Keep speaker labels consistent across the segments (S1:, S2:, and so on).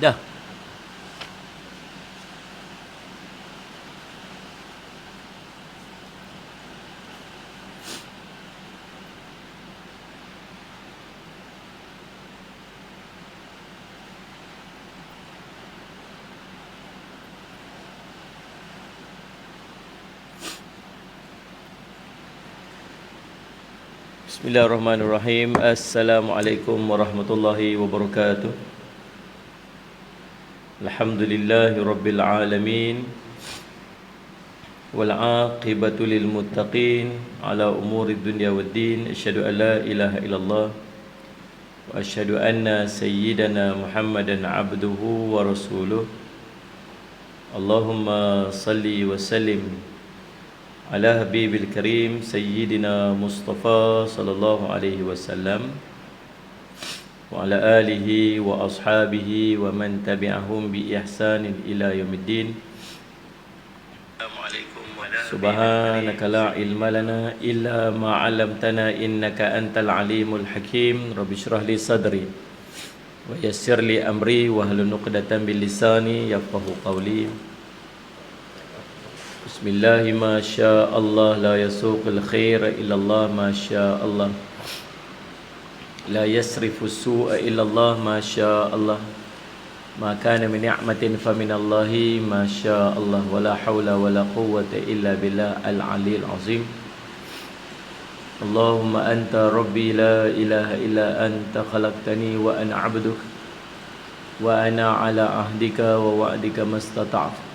S1: Dah. Bismillahirrahmanirrahim. Assalamualaikum warahmatullahi wabarakatuh. Alhamdulillahi rabbil alamin. Wal aqibatu lil muttaqin ala umuri dunya waddin. Asyhadu an la ilaha illallah wa asyhadu anna sayyidana Muhammadan abduhu wa rasuluh. Allahumma salli wa sallim ala habibil karim sayyidina Mustafa sallallahu alaihi wasallam wa ala alihi wa ashabihi wa man tabi'ahum bi ihsanin ila yaumiddin. Subhanaka la ilma lana illa ma 'allamtana innaka antal alimul hakim. Rabbi shrah li sadri wa yassir li amri wa hlul 'uqdatam bil lisani yafqahu qawli. Bismillahi ma syaa Allah la yasuqul khaira illa Allah ma syaa Allah. La yasrifu su'a illa Allah ma syaa Allah. Ma kana min ni'matin fa min Allahi ma syaa Allah. Wa la hawla wa la quwwata illa billah al-'aliyyil 'azim. Allahumma anta rabbi la ilaha illa anta khalaqtani wa ana 'abduk wa ana 'ala 'ahdika wa wa'dika mastata'tu.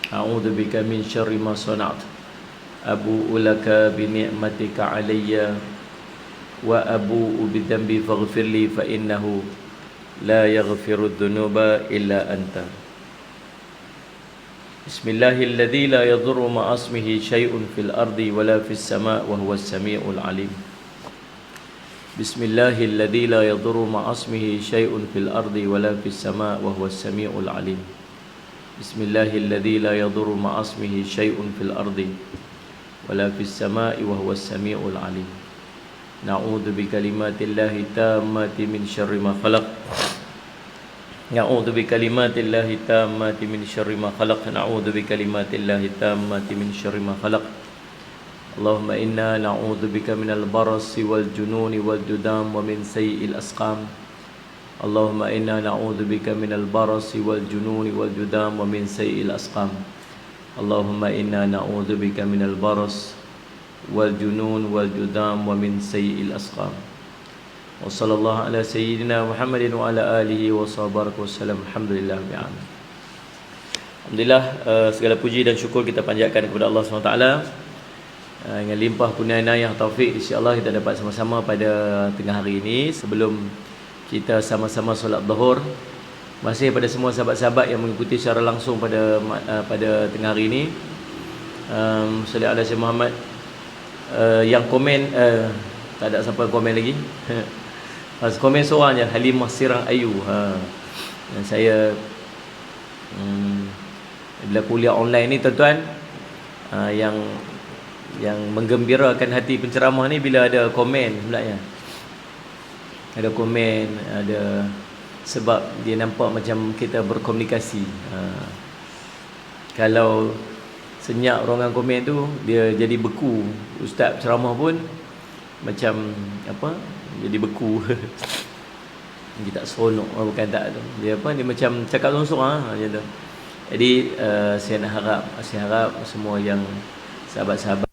S1: A'udzu bika min syarri ma sana'tu. Abu'u laka bi ni'matika 'alayya wa abu'u bi dhanbi faghfir li fa innahu la yaghfiru dhunuba illa anta. Bismillahilladzi la yadhurru ma'a ismihi syai'un fil ardi wa la fis sama' wa huwas sami'ul 'alim. Bismillahilladzi la yadhurru ma'a ismihi syai'un fil ardi wa la fis sama' wa huwas sami'ul 'alim. Bismillahilladzi la yadhurru ma'a ismihi syai'un fil ardi wala fis sama'i wa huwas sami'ul 'alim. Na'udzu bikalimatillahi tammati min syarri ma khalaq. Na'udzu bikalimatillahi tammati min syarri ma khalaq. Na'udzu bikalimatillahi tammati min syarri ma khalaq. Allahumma inna na'udzu bika minal barasi wal jununi wal judam wa min sayyi'il asqam. Allahumma inna na'udzu bika minal barasi wal jununi wal judam wa min sayyi'il asqam. Allahumma inna na'udzu bika minal baras wal junun wal judam wa min sayyi'il asqam. Wa sallallahu ala sayyidina Muhammadin wa ala alihi wa sahbihi wasallam. Alhamdulillah rabbil alamin. Alhamdulillah, segala puji dan syukur kita panjatkan kepada Allah SWT. Dengan limpah kurnia inayah taufik, insya-Allah kita dapat sama-sama pada tengah hari ini sebelum kita sama-sama solat zuhur. Masih pada semua sahabat-sahabat yang mengikuti secara langsung pada tengah hari ini. Sallallahu alaihi wasallam Muhammad. Yang komen tak ada siapa komen lagi. Komen seorang je, Halimah Sirang Ayu. Dan saya bila kuliah online ni tuan-tuan, yang menggembirakan hati penceramah ni bila ada komen sebenarnya. Ada komen, ada sebab dia nampak macam kita berkomunikasi. Kalau senyap orang komen tu, dia jadi beku. Ustaz ceramah pun macam apa? Jadi beku. Dia tak seronok, bukan tak tu. Dia apa? Dia macam cakap langsung macam tu. Jadi saya harap semua yang sahabat-sahabat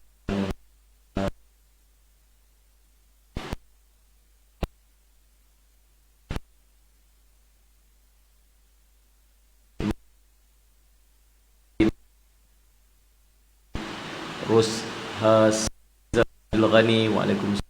S1: Rus Hazal Ghani. Waalaikumsalam.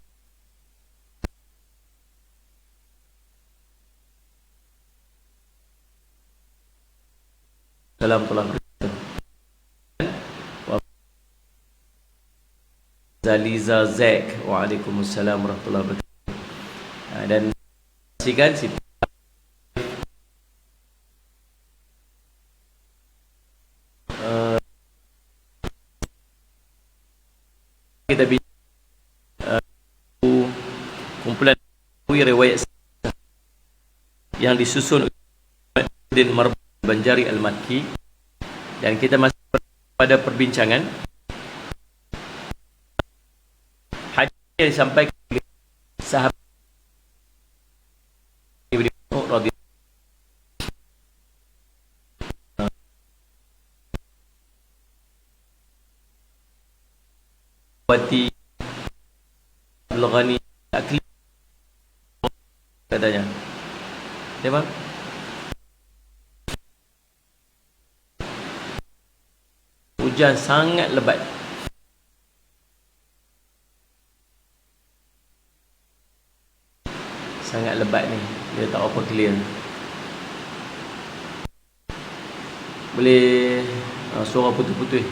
S1: Zaliza Zek. Waalaikumsalam warahmatullahi wabarakatuh. Dan saksikan kita kumpulan riwayat yang disusun Din Marbanjari Al-Makki, dan kita masih pada perbincangan hadis yang disampaikan oleh sahabat Ibnu radhiyallahu anhu Al-Ghani Akli, katanya. Ya, Bang? Hujan sangat lebat. Sangat lebat ni. Dia tak apa clear. Boleh suara putus-putus.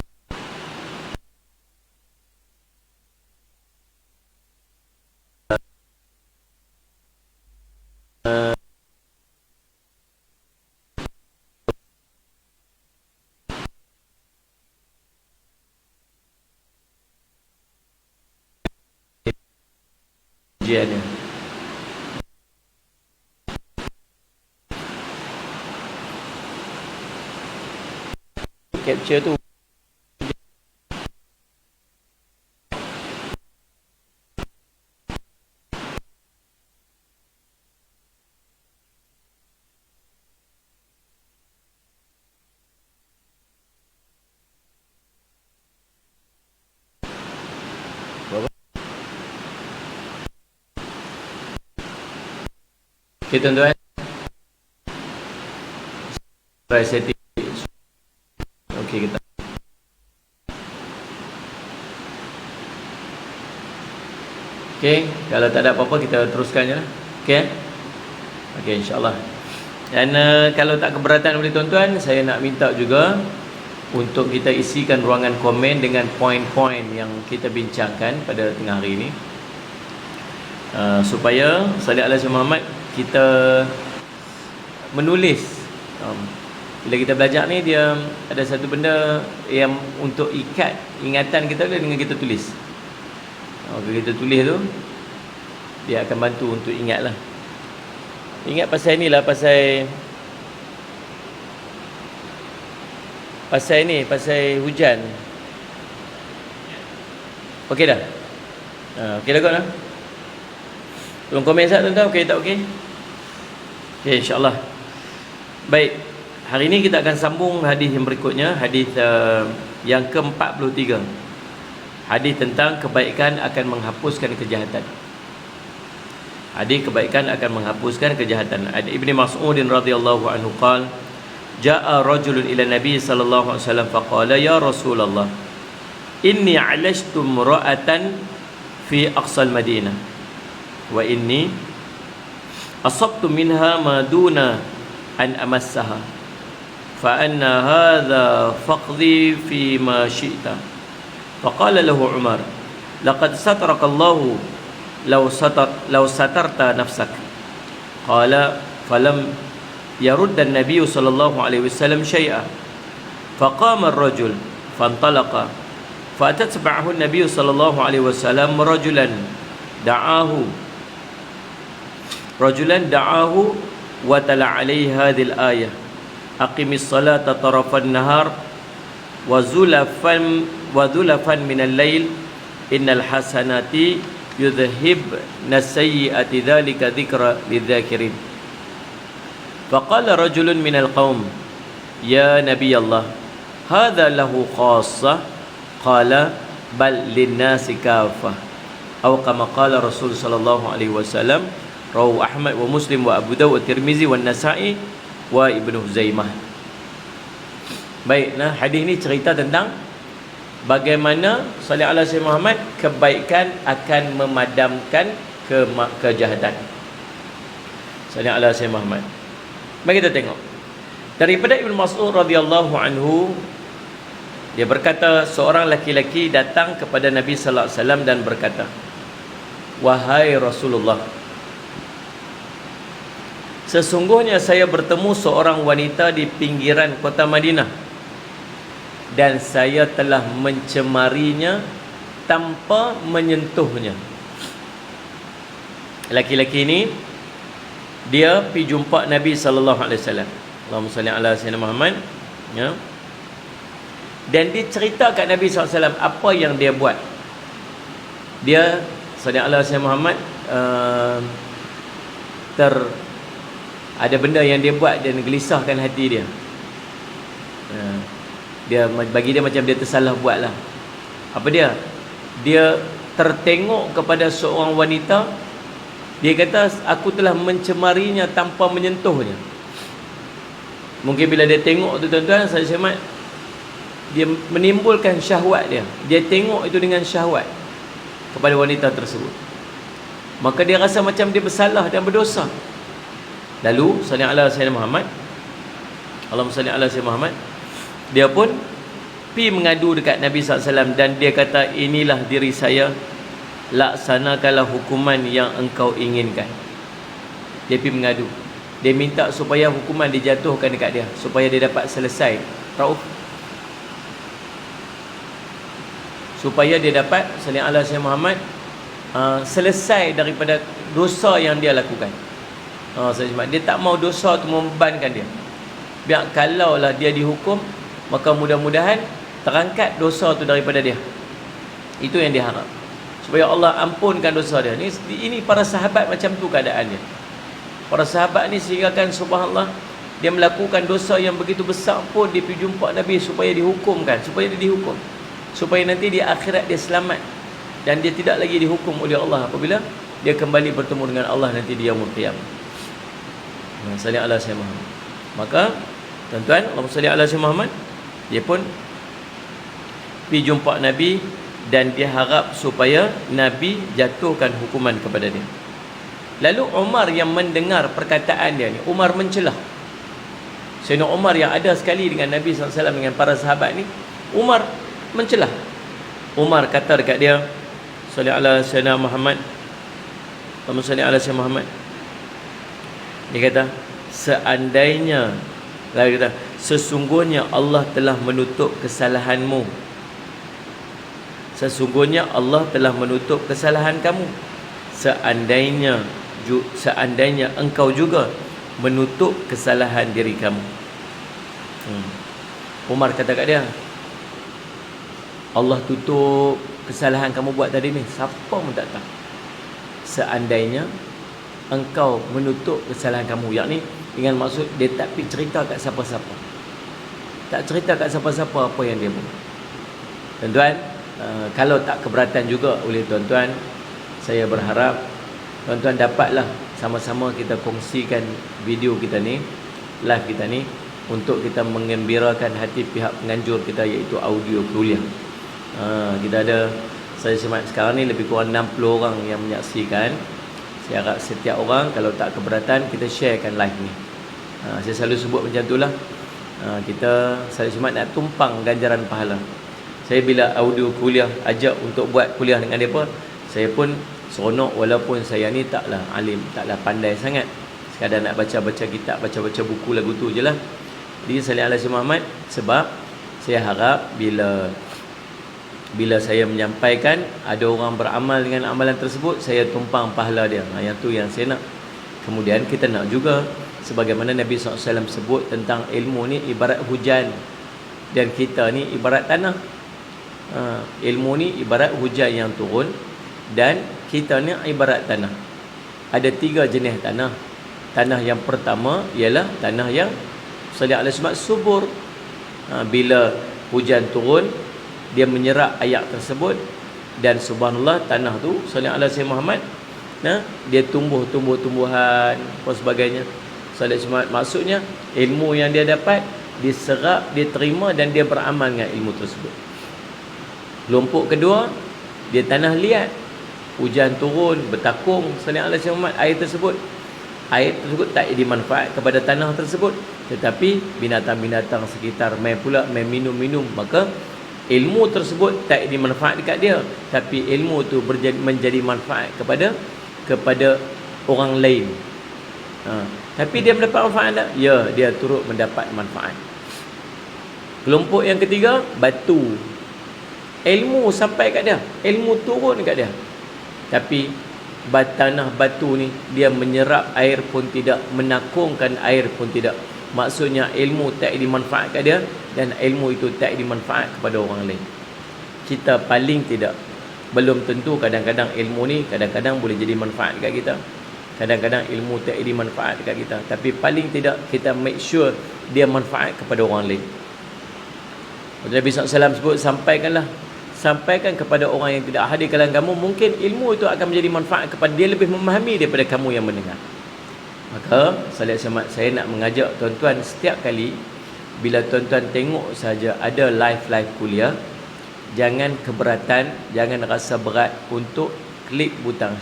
S1: Ujiannya. Capture tu okay, tuan-tuan. Try setting. Okey, kita. Okey, kalau tak ada apa-apa kita teruskan je lah. Okey. Okey, insya-Allah. Dan kalau tak keberatan oleh tuan-tuan, saya nak minta juga untuk kita isikan ruangan komen dengan poin-poin yang kita bincangkan pada tengah hari ini. Supaya salih ala Muhammad kita menulis. Bila kita belajar ni, dia ada satu benda yang untuk ikat ingatan kita dengan kita tulis. Bila kita tulis tu, dia akan bantu untuk ingat lah. Ingat pasal ni lah, pasal hujan. Okey dah? Okey dah kot lah. Tolong komen sekejap tuan-tuan, okey tak okey? Okey, insyaAllah. Baik, hari ini kita akan sambung hadis yang berikutnya, hadis yang ke-43. Hadis tentang kebaikan akan menghapuskan kejahatan. Hadis kebaikan akan menghapuskan kejahatan. Ibnu Mas'ud radhiyallahu anhu qala, jaa rajulun ila Nabi sallallahu alaihi wasallam faqala ya Rasulullah, inni 'alashtu imra'atan fi aqsal Madinah wa inni asabtu minha ma duna an amassaha fa anna hadha faqdi fi ma syi'ta. Faqala lahu Umar, laqad sataraka Allahu law satarta nafsak. Qala falam يرد النبي صلى الله عليه وسلم شيئا فقام الرجل فانطلق فأتبعه النبي صلى الله عليه وسلم رجلا دعاه وتلا عليه هذه الآية أقم الصلاة طرف النهار وزلفا من الليل إن الحسنات يذهبن السيئات ذلك ذكرى للذاكرين. فقال رجل من القوم يا نبي الله هذا له خاصة. قال بل للناس كافة أو كما قال رسول صلى الله عليه وسلم. رواه أحمد ومسلم وأبو داود والترمذي والنسائي وابن Huzaimah. Baik, nah hadis ini cerita tentang bagaimana salih ala Sayyidina Muhammad kebaikan akan memadamkan kejahatan. Salih ala Sayyidina Muhammad. Mari kita tengok. Daripada Ibnu Mas'ud radhiyallahu anhu, dia berkata, seorang laki-laki datang kepada Nabi sallallahu alaihi wasallam dan berkata, wahai Rasulullah, sesungguhnya saya bertemu seorang wanita di pinggiran kota Madinah dan saya telah mencemarinya tanpa menyentuhnya. Laki-laki ini dia pergi jumpa Nabi sallallahu alaihi wasallam. Allahumma salli ala sayyidina Muhammad. Ya. Dan dia cerita kat Nabi SAW apa yang dia buat. Dia salli ala sayyidina Muhammad, ada benda yang dia buat dan gelisahkan hati dia. Dia bagi dia macam dia tersalah buat lah. Apa dia? Dia tertengok kepada seorang wanita. Dia kata, aku telah mencemarinya tanpa menyentuhnya. Mungkin bila dia tengok tu tuan-tuan, saya semat, dia menimbulkan syahwat dia. Dia tengok itu dengan syahwat kepada wanita tersebut. Maka dia rasa macam dia bersalah dan berdosa. Lalu salli ala sayyidina Muhammad, Allahumma salli ala sayyidina Muhammad, dia pun pergi mengadu dekat Nabi SAW dan dia kata, inilah diri saya, laksanakanlah hukuman yang engkau inginkan. Dia pergi mengadu. Dia minta supaya hukuman dijatuhkan dekat dia, supaya dia dapat selesai. Rauf, supaya dia dapat salli ala sayyidina Muhammad, selesai daripada dosa yang dia lakukan. Dia tak mau dosa tu membebankan dia. Biar kalaulah dia dihukum, maka mudah-mudahan terangkat dosa tu daripada dia. Itu yang dia harap, supaya Allah ampunkan dosa dia. Ini para sahabat macam tu keadaannya. Para sahabat ni sehinggakan subhanallah, dia melakukan dosa yang begitu besar pun dia pergi jumpa Nabi supaya dihukumkan, supaya dia dihukum, supaya nanti di akhirat dia selamat dan dia tidak lagi dihukum oleh Allah apabila dia kembali bertemu dengan Allah nanti di yaumul qiyamah. Salli ala sayyidina Muhammad. Maka tuan-tuan, Allahumma salli ala sayyidina Muhammad, dia pun pergi jumpa Nabi dan dia harap supaya Nabi jatuhkan hukuman kepada dia. Lalu Umar yang mendengar perkataan dia ni, Umar mencelah. Sayyidina Umar yang ada sekali dengan Nabi SAW, dengan para sahabat ni, Umar mencelah. Umar kata dekat dia, salli ala sayyidina Muhammad, Allahumma salli ala sayyidina Muhammad. Dia kata, seandainya, dia kata, sesungguhnya Allah telah menutup kesalahanmu. Sesungguhnya Allah telah menutup kesalahan kamu. Seandainya engkau juga menutup kesalahan diri kamu. Umar kata kat dia, Allah tutup kesalahan kamu buat tadi ni, siapa pun tak tahu. Seandainya engkau menutup kesalahan kamu, yakni dengan maksud dia tak pergi cerita kat siapa-siapa. Tak cerita kat siapa-siapa apa yang dia buat. Tuan-tuan, kalau tak keberatan juga oleh tuan-tuan, saya berharap tuan-tuan dapatlah sama-sama kita kongsikan video kita ni, live kita ni, untuk kita mengembirakan hati pihak penganjur kita, iaitu audio kuliah. Kita ada, saya semat sekarang ni lebih kurang 60 orang yang menyaksikan. Saya harap setiap orang, kalau tak keberatan, kita sharekan live ni. Saya selalu sebut macam itulah. Saya semat nak tumpang ganjaran pahala. Saya bila audio kuliah ajak untuk buat kuliah dengan mereka, saya pun seronok, walaupun saya ni taklah alim, taklah pandai sangat, sekadar nak baca-baca kitab, baca-baca buku lagu tu je lah. Jadi salli ala sayyidina Muhammad, sebab saya harap bila saya menyampaikan, ada orang beramal dengan amalan tersebut, saya tumpang pahala dia. Yang tu yang saya nak. Kemudian kita nak juga, sebagaimana Nabi SAW sebut tentang ilmu ni ibarat hujan, dan kita ni ibarat tanah. Ilmu ni ibarat hujan yang turun, dan kita ni ibarat tanah. Ada 3 jenis tanah. Tanah yang pertama ialah tanah yang salli ala Muhammad subur. Bila hujan turun, dia menyerap air tersebut, dan subhanallah tanah tu salli ala Muhammad, dia tumbuh-tumbuhan apa sebagainya. Salli ala Muhammad maksudnya ilmu yang dia dapat diserap, dia terima dan dia beramal dengan ilmu tersebut. Kelompok kedua, dia tanah liat. Hujan turun, bertakung, salli ala Muhammad, air tersebut tak ada manfaat kepada tanah tersebut, tetapi binatang-binatang sekitar main minum-minum, maka ilmu tersebut tak ada manfaat dekat dia, tapi ilmu tu menjadi manfaat kepada orang lain. Tapi dia mendapat manfaat tak? Ya, dia turut mendapat manfaat. Kelompok yang ketiga, batu. Ilmu sampai kat dia, ilmu turun kat dia, tapi tanah batu ni dia menyerap air pun tidak, menakungkan air pun tidak. Maksudnya ilmu tak dimanfaat kat dia, dan ilmu itu tak dimanfaat kepada orang lain. Kita paling tidak, belum tentu, kadang-kadang ilmu ni kadang-kadang boleh jadi manfaat kat kita, kadang-kadang ilmu tak dimanfaat kat kita, tapi paling tidak kita make sure dia manfaat kepada orang lain. Nabi SAW sebut, sampaikan kepada orang yang tidak hadir kalangan kamu, mungkin ilmu itu akan menjadi manfaat kepada dia, lebih memahami daripada kamu yang mendengar. Maka saya nak mengajak tuan-tuan, setiap kali bila tuan-tuan tengok saja ada live kuliah, jangan keberatan, jangan rasa berat untuk klik butang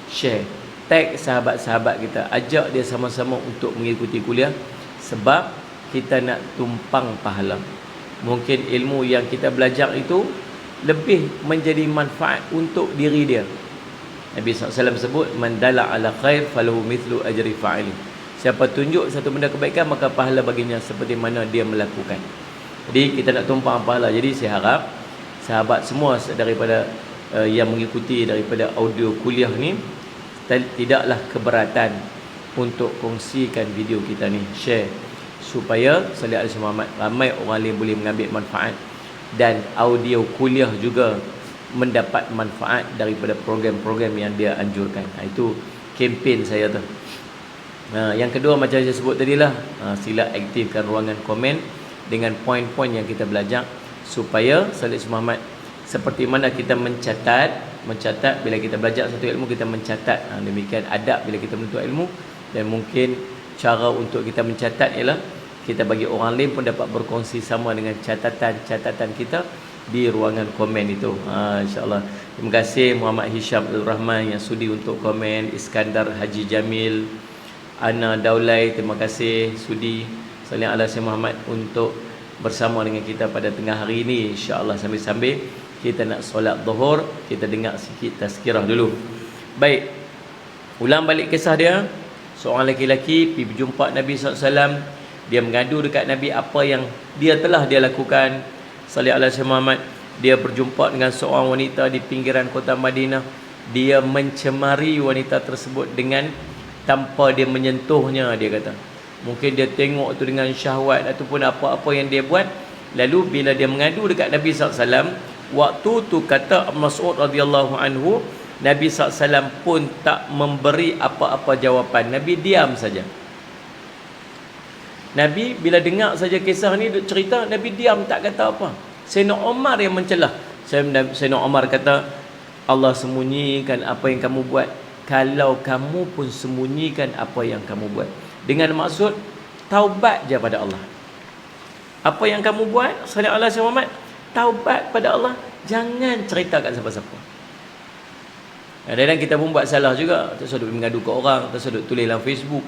S1: share, tag sahabat-sahabat kita, ajak dia sama-sama untuk mengikuti kuliah, sebab kita nak tumpang pahala. Mungkin ilmu yang kita belajar itu lebih menjadi manfaat untuk diri dia. Nabi SAW sebut, man dala ala khair falahu mithlu ajri fa'ili. Siapa tunjuk satu benda kebaikan, maka pahala baginya seperti mana dia melakukan. Jadi kita nak tumpang pahala. Jadi saya harap sahabat semua daripada yang mengikuti daripada audio kuliah ni, tidaklah keberatan untuk kongsikan video kita ni, share, supaya salih alaihi Muhammad, ramai orang lain boleh mengambil manfaat, dan audio kuliah juga mendapat manfaat daripada program-program yang dia anjurkan. Itu kempen saya tu. Yang kedua, macam saya sebut tadilah, sila aktifkan ruangan komen dengan poin-poin yang kita belajar, supaya salih Muhammad, seperti mana kita mencatat bila kita belajar satu ilmu, kita mencatat. Demikian adab bila kita menuntut ilmu. Dan mungkin cara untuk kita mencatat ialah kita bagi orang lain pun dapat berkongsi sama dengan catatan kita di ruangan komen itu. InsyaAllah. Terima kasih Muhammad Hisham Al-Rahman yang sudi untuk komen, Iskandar Haji Jamil, Ana Daulay, terima kasih sudi salih ala Sayyidina Muhammad untuk bersama dengan kita pada tengah hari ini. InsyaAllah sambil-sambil kita nak solat zuhur, kita dengar sikit tazkirah dulu. Baik, ulang balik kisah dia. Seorang lelaki pergi berjumpa Nabi SAW. Dia mengadu dekat Nabi apa yang dia telah lakukan. Salih ala Sayyidina Muhammad. Dia berjumpa dengan seorang wanita di pinggiran kota Madinah. Dia mencemari wanita tersebut dengan tanpa dia menyentuhnya, dia kata. Mungkin dia tengok tu dengan syahwat ataupun apa-apa yang dia buat. Lalu bila dia mengadu dekat Nabi SAW, waktu tu kata Mas'ud radhiyallahu anhu, Nabi SAW pun tak memberi apa-apa jawapan. Nabi diam saja. Nabi bila dengar saja kisah ni duk cerita, Nabi diam, tak kata apa. Sayyidina Umar yang mencelah. Sayyidina Umar kata, Allah sembunyikan apa yang kamu buat, kalau kamu pun sembunyikan apa yang kamu buat. Dengan maksud taubat je pada Allah. Apa yang kamu buat, sallallahu alaihi wasallam, taubat pada Allah, jangan cerita kat siapa-siapa. Kadang-kadang kita pun buat salah juga, tak sedut mengadu ke orang, tak sedut tulis dalam Facebook.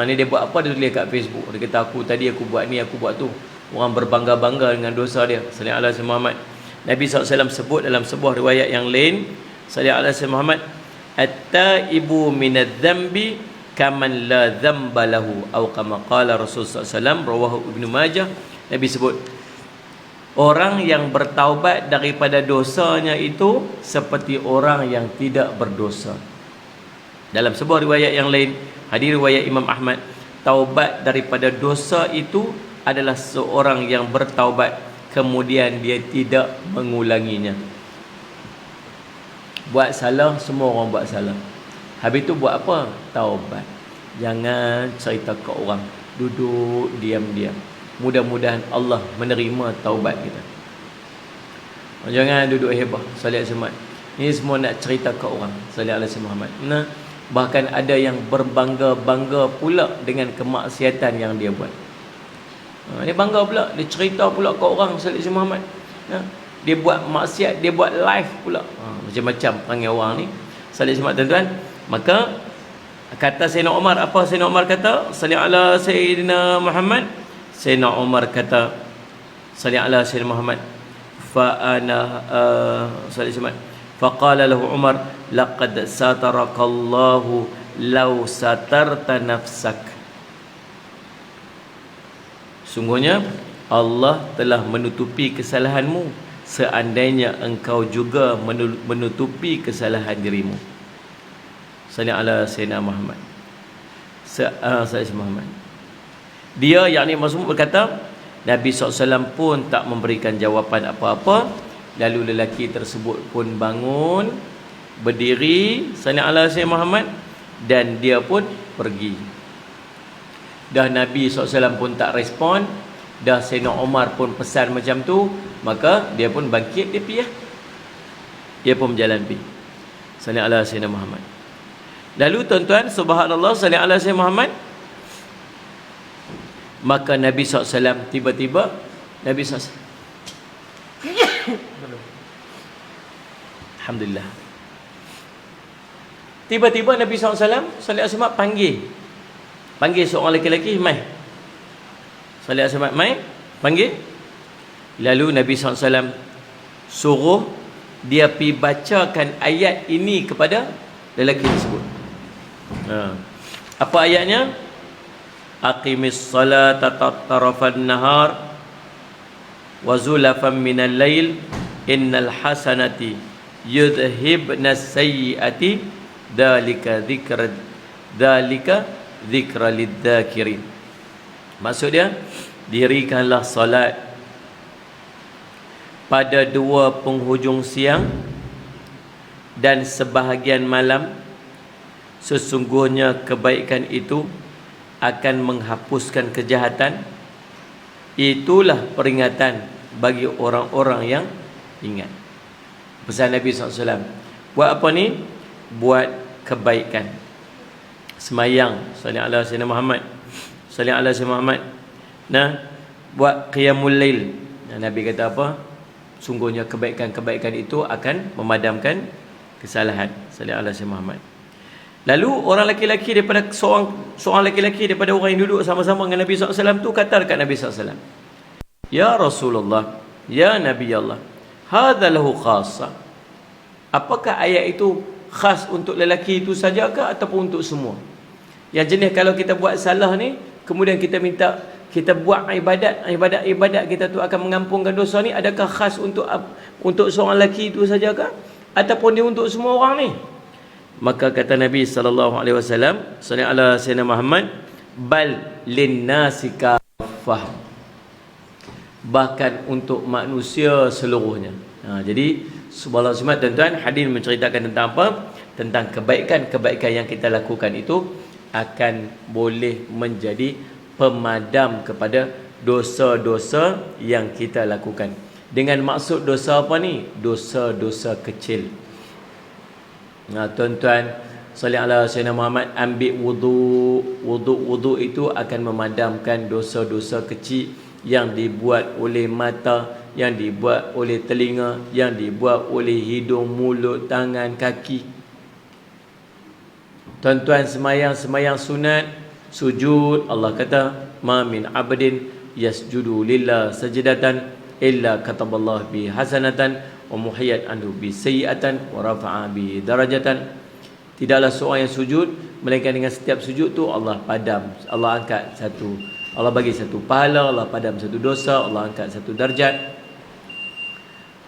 S1: Ni dia buat apa, dia tulis kat Facebook. Dia kata aku buat ni, aku buat tu. Orang berbangga-bangga dengan dosa dia. Sallallahu alaihi wasallam. Nabi SAW sebut dalam sebuah riwayat yang lain, sallallahu alaihi wasallam, at-taibu minadz-dzambi kaman la dzamba lahu, atau kama qala Rasul SAW, rawahu Ibnu Majah. Nabi sebut, orang yang bertaubat daripada dosanya itu seperti orang yang tidak berdosa. Dalam sebuah riwayat yang lain, hadis riwayat Imam Ahmad, taubat daripada dosa itu adalah seorang yang bertaubat kemudian dia tidak mengulanginya. Buat salah, semua orang buat salah. Habis tu buat apa? Taubat. Jangan cerita ke orang. Duduk diam-diam. Mudah-mudahan Allah menerima taubat kita. Jangan duduk hebah, salih alaihi Muhammad. Ini semua nak cerita ke orang, salih alaihi Muhammad. Nah, bahkan ada yang berbangga-bangga pula dengan kemaksiatan yang dia buat. Dia bangga pula, dia cerita pula ke orang, salih alaihi Muhammad. Nah, dia buat maksiat, dia buat live pula. Macam-macam perangai orang ni, salih alaihi Muhammad, tuan-tuan. Maka kata Sayyidina Umar, apa Sayyidina Umar kata? Salih ala Sayyidina Muhammad. Sayyidina Umar kata, salih ala Sayyidina Muhammad, fa ana salih Muhammad, faqala lahu Umar, laqad satarakallahu law satarta nafsak. Sungguhnya Allah telah menutupi kesalahanmu seandainya engkau juga menutupi kesalahan dirimu. Salih ala Sayyidina Muhammad. Sayyidina Muhammad. Dia yakni Mas'ud berkata, Nabi SAW pun tak memberikan jawapan apa-apa. Lalu lelaki tersebut pun bangun, berdiri, sallallahu alaihi wasallam Muhammad, dan dia pun pergi. Dah Nabi SAW pun tak respon, dah Sayyidina Umar pun pesan macam tu, maka dia pun bangkit, dia pergi lah. Dia pun berjalan pergi. Sallallahu alaihi wasallam Muhammad. Lalu tuan-tuan, subhanallah, sallallahu alaihi wasallam Muhammad, maka Nabi SAW tiba-tiba Nabi SAW Alhamdulillah, tiba-tiba Nabi SAW sallallahu alaihi wasallam panggil seorang lelaki, mai. Sallallahu alaihi wasallam mai, panggil. Lalu Nabi SAW suruh dia pergi bacakan ayat ini kepada lelaki tersebut. Apa ayatnya? Aqimis salata tarafan nahar wa zulafan minal lail innal hasanati yudhibnas sayyiati dalika dzikra lidzakirin. Maksud dia, dirikanlah solat pada 2 penghujung siang dan sebahagian malam, sesungguhnya kebaikan itu akan menghapuskan kejahatan. Itulah peringatan bagi orang-orang yang ingat. Pesan Nabi SAW. Buat apa ni? Buat kebaikan. Semayang, sallallahu alaihi wasallam Muhammad, sallallahu alaihi wasallam Muhammad. Nah, buat qiyamul lail. Nabi kata apa? Sungguhnya kebaikan-kebaikan itu akan memadamkan kesalahan. Sallallahu alaihi wasallam Muhammad. Lalu orang lelaki daripada seorang lelaki daripada orang yang duduk sama-sama dengan Nabi SAW tu kata dekat Nabi SAW, Ya Rasulullah, Ya Nabi Allah, hadza lahu khassa. Apakah ayat itu khas untuk lelaki itu saja ke ataupun untuk semua? Yang jenis kalau kita buat salah ni, kemudian kita minta kita buat ibadat kita tu akan mengampunkan dosa ni, adakah khas untuk seorang lelaki itu saja ke ataupun dia untuk semua orang ni? Maka kata Nabi sallallahu alaihi wasallam, sallallahu alaihi wasallam Muhammad, bal linnasi kaffah, bahkan untuk manusia seluruhnya. Jadi subhanallah tuan-tuan, hadis menceritakan tentang apa? Tentang kebaikan-kebaikan yang kita lakukan itu akan boleh menjadi pemadam kepada dosa-dosa yang kita lakukan. Dengan maksud dosa apa ni? Dosa-dosa kecil. Tuan-tuan, sallallahu alaihi wasallam Muhammad, ambil wudu itu akan memadamkan dosa-dosa kecil yang dibuat oleh mata, yang dibuat oleh telinga, yang dibuat oleh hidung, mulut, tangan, kaki. Tuan-tuan, semayang sunat, sujud, Allah kata, ma min abdin yasjudu lillah sajdatan illa kataballahu bi hasanatan wa muhiyat anhu bi sayyi'atan wa rafa'a bi darajatan. Tidaklah seorang yang sujud melainkan dengan setiap sujud tu Allah padam, Allah angkat satu, Allah bagi satu pahala, Allah padam satu dosa, Allah angkat satu darjat.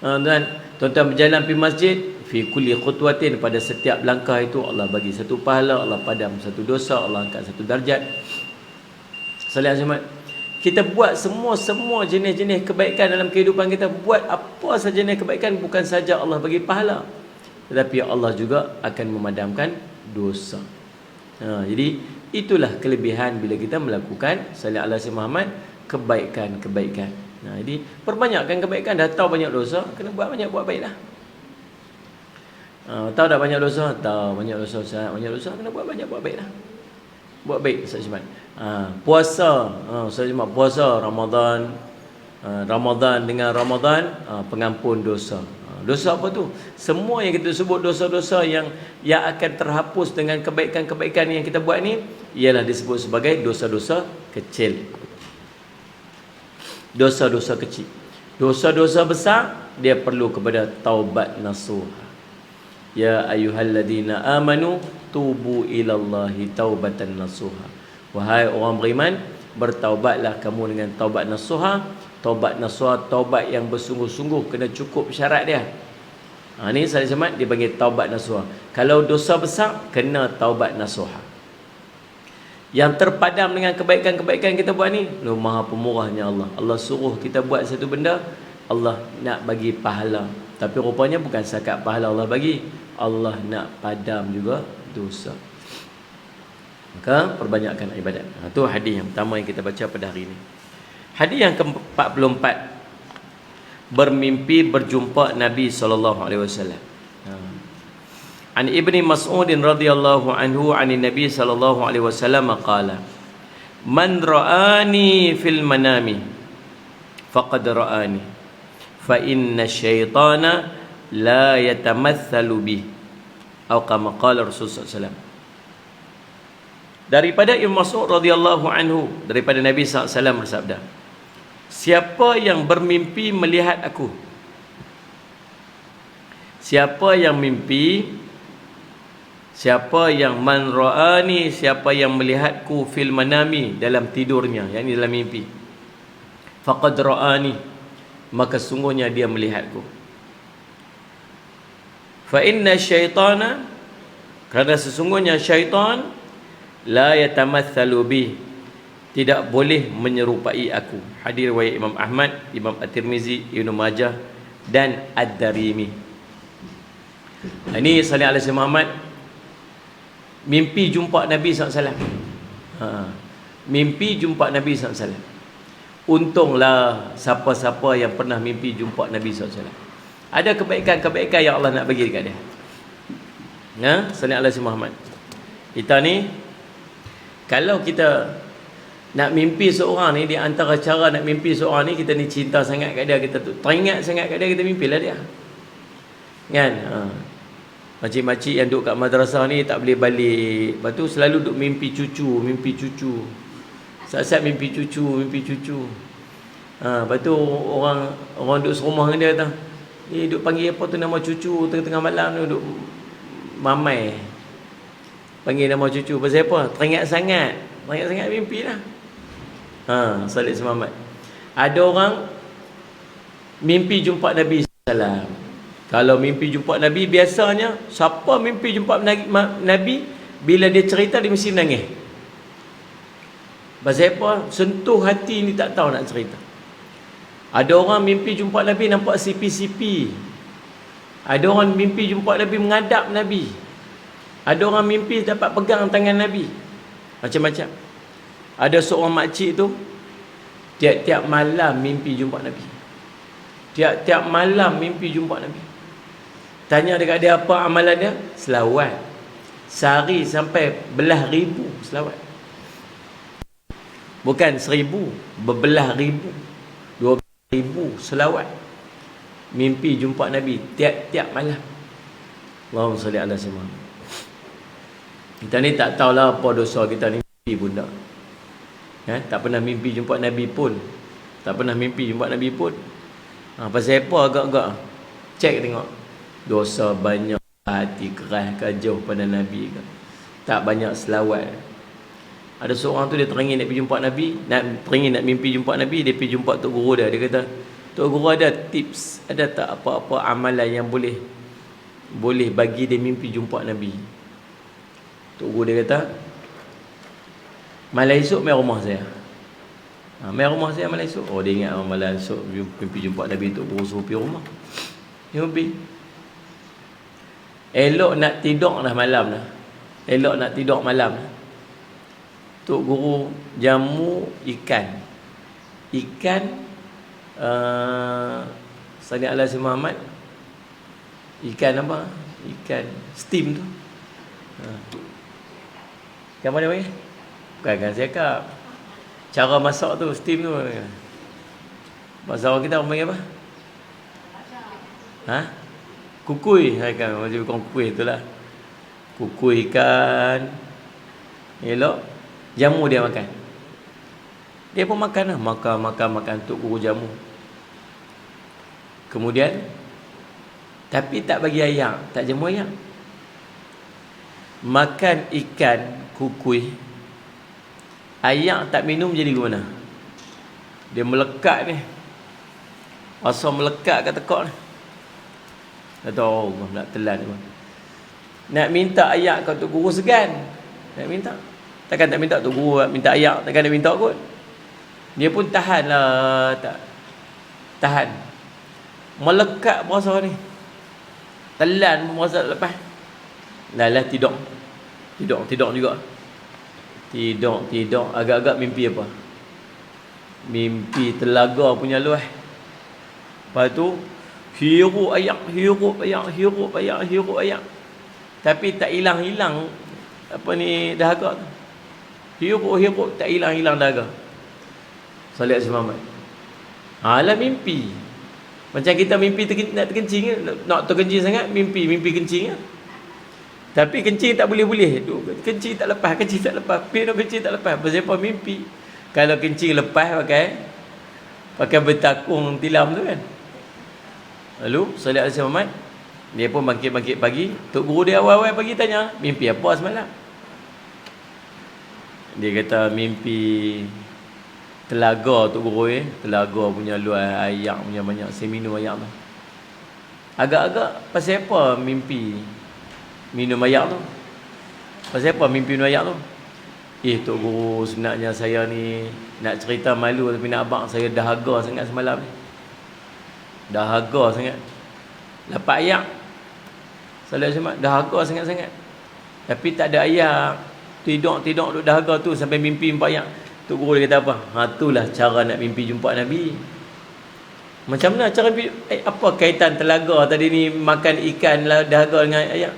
S1: Dan tuan-tuan berjalan pergi masjid, fi kulli khutwatin, pada setiap langkah itu Allah bagi satu pahala, Allah padam satu dosa, Allah angkat satu darjat. Salih Azmat, kita buat semua jenis-jenis kebaikan dalam kehidupan kita. Buat apa saja jenis kebaikan, bukan saja Allah bagi pahala, tetapi Allah juga akan memadamkan dosa. Jadi itulah kelebihan bila kita melakukan sallallahu alaihi wasallam Muhammad, kebaikan-kebaikan. Jadi perbanyakkan kebaikan. Dah tahu banyak dosa, kena buat baiklah. Tahu dah banyak dosa, banyak dosa, kena buat baiklah. Buat baik Ustaz Ismail. Puasa, Ustaz Ismail, puasa Ramadan dengan Ramadan, pengampun dosa. Dosa apa tu? Semua yang kita sebut dosa-dosa yang akan terhapus dengan kebaikan-kebaikan yang kita buat ni, ialah disebut sebagai dosa-dosa kecil. Dosa-dosa kecil. Dosa-dosa besar, dia perlu kepada taubat nasuha. Ya ayyuhalladzina amanu tubu ilallahi taubatan nasuha. Wahai orang beriman, bertaubatlah kamu dengan taubat nasuha. Taubat nasuha, taubat yang bersungguh-sungguh, kena cukup syarat dia. Ni Salih Samad dipanggil taubat nasuha. Kalau dosa besar, kena taubat nasuha. Yang terpadam dengan kebaikan-kebaikan kita buat ni, Maha Pemurahnya Allah. Allah suruh kita buat satu benda, Allah nak bagi pahala. Tapi rupanya bukan setakat pahala Allah bagi, Allah nak padam juga dosa. Maka perbanyakkan ibadat. Itu hadis yang pertama yang kita baca pada hari ini. Hadis yang ke-44, bermimpi berjumpa Nabi SAW. An Ibni Mas'ud radhiyallahu anhu an Nabi sallallahu alaihi wasallam qala, man ra'ani fil manami faqad ra'ani fa inna syaitana la yatamathalu bi, atau kama qala Rasulullah sallallahu alaihi wasallam. Daripada Ibnu Mas'ud radhiyallahu anhu, daripada Nabi sallallahu alaihi wasallam bersabda, siapa yang bermimpi melihat aku, siapa yang mimpi, siapa yang man ra'ani, siapa yang melihatku fil manami, dalam tidurnya, yakni dalam mimpi, faqad ra'ani, maka sungguhnya dia melihatku. Fa inna syaitana, kerana sesungguhnya syaitan, la yatamathalu bi, tidak boleh menyerupai aku. Hadis riwayat Imam Ahmad, Imam At-Tirmizi, Ibnu Majah dan Ad-Darimi. Ini salih alaihi Muhammad, mimpi jumpa Nabi SAW. Mimpi jumpa Nabi SAW. Untunglah siapa-siapa yang pernah mimpi jumpa Nabi SAW. Ada kebaikan-kebaikan yang Allah nak bagi dekat dia. Salih alaihi Muhammad. Kita ni, kalau kita nak mimpi seorang ni, di antara cara nak mimpi seorang ni, kita ni cinta sangat kat dia, kita tu teringat sangat kat dia, kita mimpilah dia. Kan? Makcik-makcik yang duduk kat madrasah ni tak boleh balik. Lepas tu selalu duduk mimpi cucu, mimpi cucu. Saat-saat mimpi cucu, mimpi cucu. Lepas tu orang duduk serumah dengan dia kata, duduk panggil apa tu nama cucu tengah-tengah malam tu, duduk mamai. Panggil nama cucu. Pasal apa? Teringat sangat mimpi lah. Salih Muhammad. Ada orang mimpi jumpa Nabi SAW. Kalau mimpi jumpa Nabi, biasanya siapa mimpi jumpa Nabi, bila dia cerita dia mesti menangis. Pasal apa? Sentuh hati ni, tak tahu nak cerita. Ada orang mimpi jumpa Nabi nampak sipi-sipi. Ada orang mimpi jumpa Nabi menghadap Nabi. Ada orang mimpi dapat pegang tangan Nabi. Macam-macam. Ada seorang makcik tu, tiap-tiap malam mimpi jumpa Nabi. Tiap-tiap malam mimpi jumpa Nabi. Tanya dekat dia apa amalan dia? Selawat. Sehari sampai belah ribu selawat. Bukan 1000, berbelah ribu, 12,000 selawat. Mimpi jumpa Nabi tiap-tiap malam. Allahumma salli ala sayyidina. Kita ni tak tahulah apa dosa kita ni, mimpi pun tak. Tak pernah mimpi jumpa Nabi pun. Tak pernah mimpi jumpa Nabi pun. Pasal apa agak-agak? Cek tengok. Dosa banyak, hati keras ke, jauh pada Nabi ke, tak banyak selawat. Ada seorang tu dia teringin nak pergi jumpa Nabi, teringin nak mimpi jumpa Nabi. Dia pergi jumpa Tok Guru dia. Dia kata, Tok Guru ada tips, ada tak apa-apa amalan yang boleh bagi dia mimpi jumpa Nabi? Tok Guru dia kata, malam esok mai rumah saya. Mai rumah saya malam esok. Dia ingat malam esok mimpi jumpa Nabi. Tok Guru suruh pergi rumah. Dia pergi. Elok nak tidur dah malam dah. Elok nak tidur malam dah. Tok Guru jamu ikan. Salih ala sayyidina Muhammad. Ikan apa? Ikan steam tu. Ikan mana panggil? Bukan kan saya cakap. Cara masak tu, steam tu. Bahasa orang kita orang panggil apa? Kukui. Macam kukui itulah. Kukui ikan. Elok. Jamu dia makan. Dia pun makan lah. Makan. Tok Guru jamu. Kemudian, tapi tak bagi ayak. Tak jamu ayak. Makan ikan kukui. Ayak tak minum jadi ke mana? Dia melekat ni. Asal melekat kat tekak ni. Tak tahu nak telan ni. Nak minta ayak kat Tok Guru segan. Nak minta. Takkan tak minta Tok Guru minta ayak, takkan dia minta kot. Dia pun tahan lah, tak tahan. Melekat puasa ni. Telan puasa lepas. Lah tidur juga. Tidur agak-agak mimpi apa? Mimpi telaga punya luah. Lepas tu hirup ayak. Tapi tak hilang-hilang apa ni dahaga tu. Hirup tak hilang-hilang dahaga. Solat Muhammad. Alah mimpi. Macam kita mimpi nak terkencing, nak terkencing sangat, mimpi kencing. Tapi kencing tak boleh. Kencing tak lepas. Pino kencing tak lepas. Pasal mimpi. Kalau kencing lepas pakai bertakung tilam tu kan. Lalu solat Muhammad, dia pun bangkit pagi. Tok Guru dia awal-awal pagi tanya, mimpi apa semalam? Dia kata mimpi telaga Tok Guru telaga punya luar ayak punya banyak, saya minum ayak tu. Agak-agak pasal apa mimpi minum ayak tu? Pasal apa mimpi minum ayak tu? Tok Guru, sebenarnya saya ni nak cerita malu tapi nak abang, saya dahaga sangat semalam ni. Dahaga sangat. Lapak ayak. Solat Jumaat dahaga sangat-sangat. Tapi tak ada ayak. Tidur duduk dahaga tu sampai mimpi jumpa ayak. Tok Guru dia kata apa? Itulah cara nak mimpi jumpa Nabi. Macam mana cara apa kaitan telaga tadi ni makan ikan dahaga dengan ayak?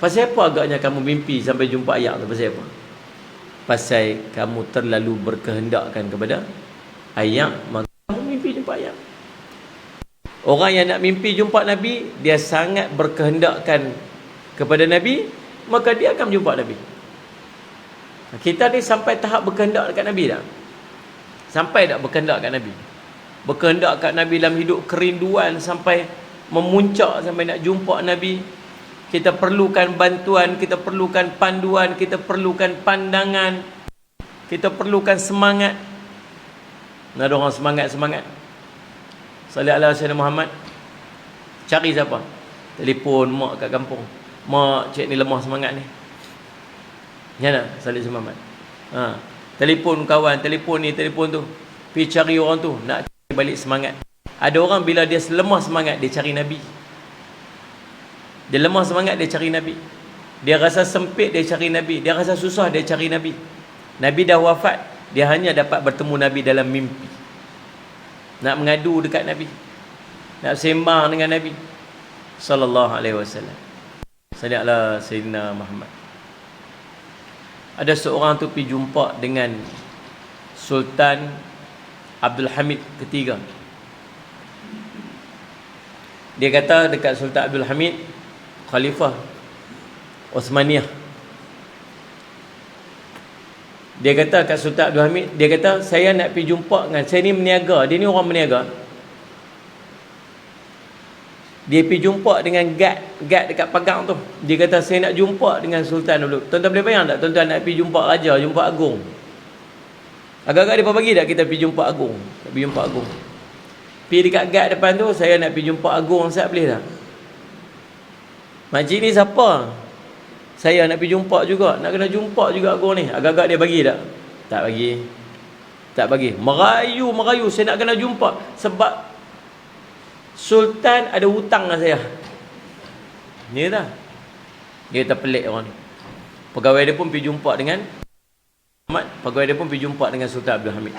S1: Pasal apa agaknya kamu mimpi sampai jumpa ayak tu? Pasal apa? Pasal kamu terlalu berkehendakkan kepada ayak, maka kamu mimpi jumpa ayak. Orang yang nak mimpi jumpa Nabi, dia sangat berkehendakkan kepada Nabi, maka dia akan jumpa Nabi. Kita ni sampai tahap berkehendak dekat Nabi tak? Sampai tak berkehendak kat Nabi? Berkehendak kat Nabi dalam hidup kerinduan sampai memuncak sampai nak jumpa Nabi. Kita perlukan bantuan, kita perlukan panduan, kita perlukan pandangan, kita perlukan semangat. Ada orang semangat. Salat ala Sayyidina Muhammad. Cari siapa? Telefon mak kat kampung. Mak, cik ni lemah semangat ni. Ya nak? Salat Muhammad. Telefon kawan, telefon ni, telefon tu. Pergi cari orang tu, nak cari balik semangat. Ada orang bila dia lemah semangat, dia cari Nabi. Dia lemah semangat, dia cari Nabi. Dia rasa sempit, dia cari Nabi. Dia rasa susah, dia cari Nabi. Nabi dah wafat, dia hanya dapat bertemu Nabi dalam mimpi. Nak mengadu dekat Nabi, nak sembang dengan Nabi sallallahu alaihi wasallam. Salatlah Sayyidina Muhammad. Ada seorang tu pergi jumpa dengan Sultan Abdul Hamid ketiga. Dia kata dekat Sultan Abdul Hamid, Khalifah Osmaniyah. Dia kata kat Sultan Abdul Hamid, dia kata saya nak pergi jumpa dengan, saya ni meniaga, dia ni orang meniaga. Dia pergi jumpa dengan guard dekat pagang tu. Dia kata saya nak jumpa dengan Sultan dulu. Tuan-tuan boleh bayang tak? Tuan-tuan nak pergi jumpa raja, jumpa agung. Agak-agak dia bagi tak kita pergi jumpa agung? Nak pergi jumpa agung. Pergi dekat guard depan tu, saya nak pergi jumpa agung, Ustaz boleh tak? Makcik ni siapa? Saya nak pergi jumpa juga. Nak kena jumpa juga agung ni. Agak-agak dia bagi tak? Tak bagi. Merayu. Saya nak kena jumpa. Sebab Sultan ada hutang dengan saya. Ni tak? Dia terpelik orang ni. Pegawai dia pun pergi jumpa dengan Ahmad. Pegawai dia pun pergi jumpa dengan Sultan Abdul Hamid.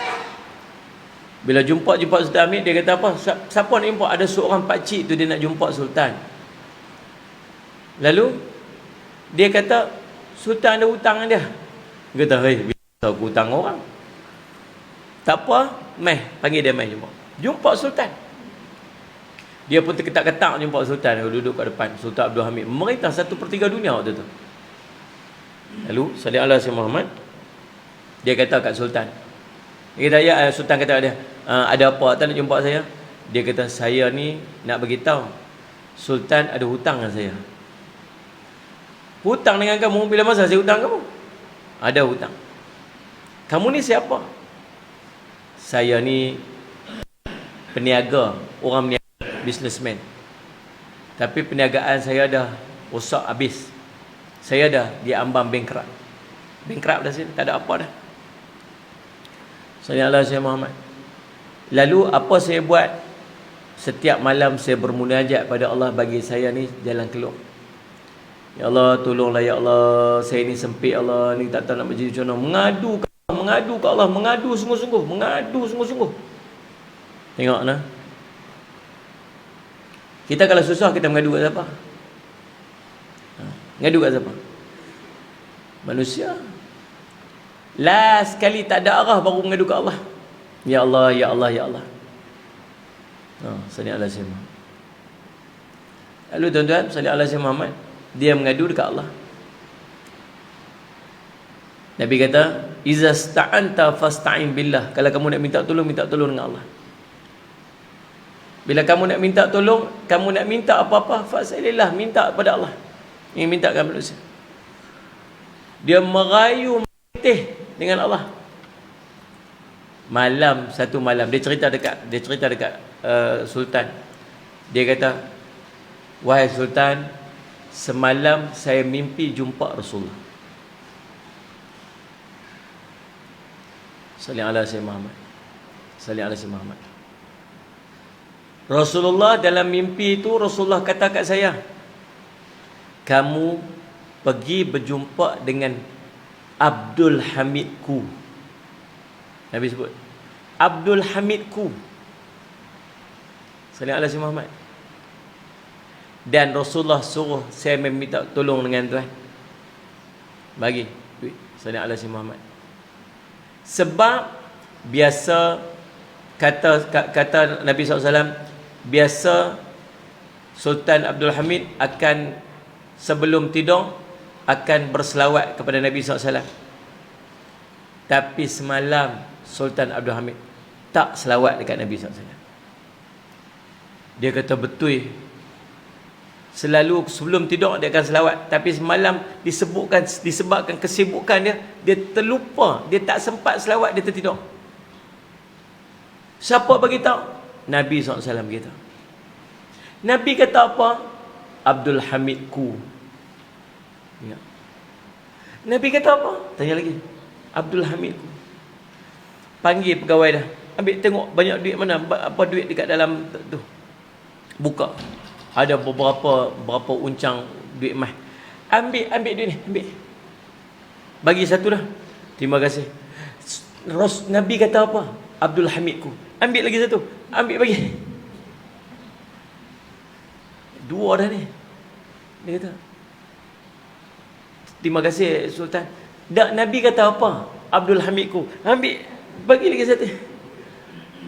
S1: Bila jumpa Sultan Hamid, dia kata apa? Siapa nak jumpa? Ada seorang pakcik tu dia nak jumpa Sultan. Lalu dia kata Sultan ada hutang dengan dia. Dia kata, hei, bisa aku hutang orang? Tak apa, panggil dia jumpa Sultan. Dia pun terketak-ketak jumpa Sultan. Dia duduk kat depan Sultan Abdul Hamid, memerintah 1/3 dunia waktu tu. Lalu Sayyidina ala Sayyidina Muhammad, dia kata kat Sultan, dia kata, ya, Sultan kata dia, ada apa tak nak jumpa saya? Dia kata, saya ni nak beritahu Sultan ada hutang dengan saya. Hutang dengan kamu? Bila masa saya hutang kamu? Ada hutang. Kamu ni siapa? Saya ni peniaga, orang meniaga, businessman. Tapi perniagaan saya dah rosak habis. Saya dah diambang bankrupt. bankrupt dah sini, tak ada apa dah. Sallallahu alaihi Muhammad. Lalu apa saya buat? Setiap malam saya bermunajat pada Allah, bagi saya ni jalan keluar. Ya Allah, tolonglah ya Allah, saya ni sempit Allah, ni tak tahu nak menjadi macam mana. Mengadu ke Allah, mengadu sungguh-sungguh. Tengok nah. Kita kalau susah kita mengadu kat siapa? Mengadu kat siapa? Manusia. Last sekali tak ada arah baru mengadu kat Allah. Ya Allah, ya Allah, ya Allah. Sallallahu alaihi wasallam. Lalu tuan-tuan, sallallahu alaihi Muhammad, dia mengadu dekat Allah. Nabi kata, "Iza sta'anta fasta'in billah." Kalau kamu nak minta tolong dengan Allah. Bila kamu nak minta tolong, kamu nak minta apa-apa, fas'alillah, minta kepada Allah. Ini minta kepada manusia. Dia merayu teh dengan Allah. Satu malam dia cerita dekat Sultan. Dia kata, "Wahai Sultan, semalam saya mimpi jumpa Rasulullah." Sallallahu alaihi Muhammad. Rasulullah dalam mimpi itu, Rasulullah kata kat saya, "Kamu pergi berjumpa dengan Abdul Hamidku." Nabi sebut Abdul Hamidku. Sallallahu alaihi Muhammad. Dan Rasulullah suruh saya meminta tolong dengan tuan, bagi duit. Sallallahu alaihi Muhammad. Sebab biasa kata Nabi SAW, biasa Sultan Abdul Hamid akan sebelum tidur akan berselawat kepada Nabi SAW. Tapi semalam Sultan Abdul Hamid tak selawat dekat Nabi SAW. Dia kata betul, selalu sebelum tidur dia akan selawat, tapi semalam disebabkan kesibukan dia terlupa, dia tak sempat selawat, dia tertidur. Siapa bagi tahu? Nabi SAW beritahu. Nabi kata apa? Abdul Hamidku. Ya. Nabi kata apa? Tanya lagi. Abdul Hamidku. Panggil pegawai dah. Ambil tengok banyak duit mana, apa duit dekat dalam tu. Buka. Ada berapa uncang duit emas. Ambil duit ni, ambil. Bagi satu dah. Terima kasih. Nabi kata apa? Abdul Hamidku. Ambil lagi satu. Ambil bagi. Dua dah ni. Dia kata, terima kasih Sultan. Nabi kata apa? Abdul Hamidku. Ambil, bagi lagi satu.